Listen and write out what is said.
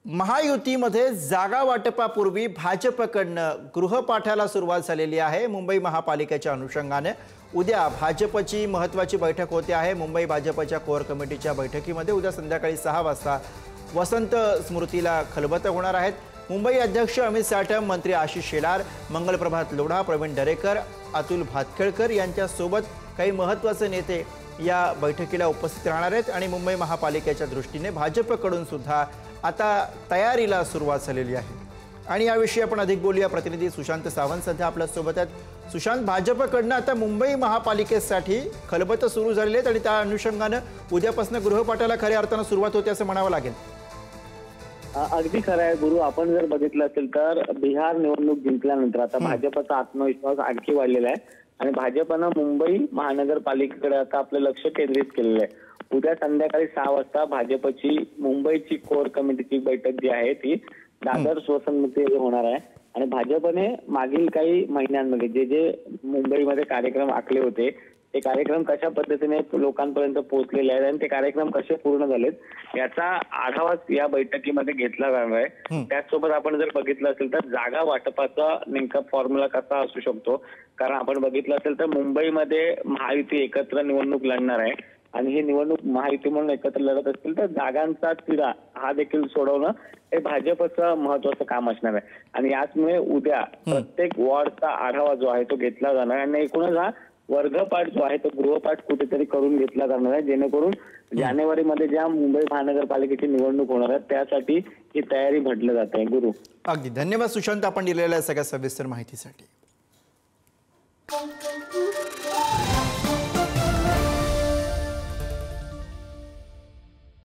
महायुतीमध्ये जागा वाटपापूर्वी भाजपकडनं गृहपाठाला सुरुवात झालेली आहे। मुंबई महापालिकेच्या अनुषंगाने उद्या भाजपची महत्त्वाची बैठक होते आहे। मुंबई भाजपच्या कोर कमिटीच्या बैठकीमध्ये उद्या संध्याकाळी 6 वाजता वसंत स्मृतीला खलबतं होणार आहेत। मुंबई अध्यक्ष अमित साटम, मंत्री आशिष शेलार, मंगलप्रभात लोढा, प्रवीण दरेकर, अतुल भातखळकर यांच्यासोबत काही महत्त्वाचे नेते या बैठकीला उपस्थित राहणार आहेत आणि मुंबई महापालिकेच्या दृष्टीने भाजपकडून सुद्धा आता तयारीला सुरुवात झालेली आहे। आणि याविषयी आपण अधिक बोलूया। प्रतिनिधी सुशांत सावंत सध्या आपल्या सोबत आहेत। सुशांत, भाजपकडनं आता मुंबई महापालिकेसाठी खलबतं सुरू झालेली आहेत आणि त्या अनुषंगाने उद्यापासून गृहपाठाला खऱ्या अर्थाने सुरुवात होते असं म्हणावं लागेल। अगदी खरं आहे गुरु। आपण जर बघितलं असेल तर बिहार निवडणूक जिंकल्यानंतर आता भाजपचा आत्मविश्वास आणखी वाढलेला आहे आणि भाजपनं मुंबई महानगरपालिकेकडे आता आपलं लक्ष केंद्रित केलेलं आहे। उद्या संध्याकाळी 6 वाजता भाजपची मुंबईची कोर कमिटीची बैठक जी आहे ती दादर वसंतमध्ये होणार आहे आणि भाजपने मागील काही महिन्यांमध्ये जे मुंबईमध्ये कार्यक्रम आखले होते ते कार्यक्रम कशा पद्धतीने लोकांपर्यंत पोहोचलेले आहेत आणि ते कार्यक्रम कसे पूर्ण झालेत याचा आढावा या बैठकीमध्ये घेतला जाणार आहे। त्याचसोबत आपण जर बघितलं असेल तर जागा वाटपाचा नेमका फॉर्म्युला कसा असू शकतो, कारण आपण बघितलं असेल तर मुंबईमध्ये महायुती एकत्र निवडणूक लढणार आहे आणि ही निवडणूक महायुती म्हणून एकत्र लढत असतील तर जागांचा तिढा हा देखील सोडवणं हे भाजपचं महत्वाचं काम असणार आहे आणि याचमुळे उद्या प्रत्येक वॉर्डचा आढावा जो आहे तो घेतला जाणार आणि एकूणच हा वर्गपाठ जो आहे तो गृहपाठ कुठेतरी करून घेतला जाणार आहे, जेणेकरून जानेवारीमध्ये ज्या मुंबई महानगरपालिकेची निवडणूक होणार आहे त्यासाठी ही तयारी म्हटलं जाते। गुरु, अगदी धन्यवाद सुशांत, आपण दिलेल्या सगळ्या सविस्तर माहितीसाठी।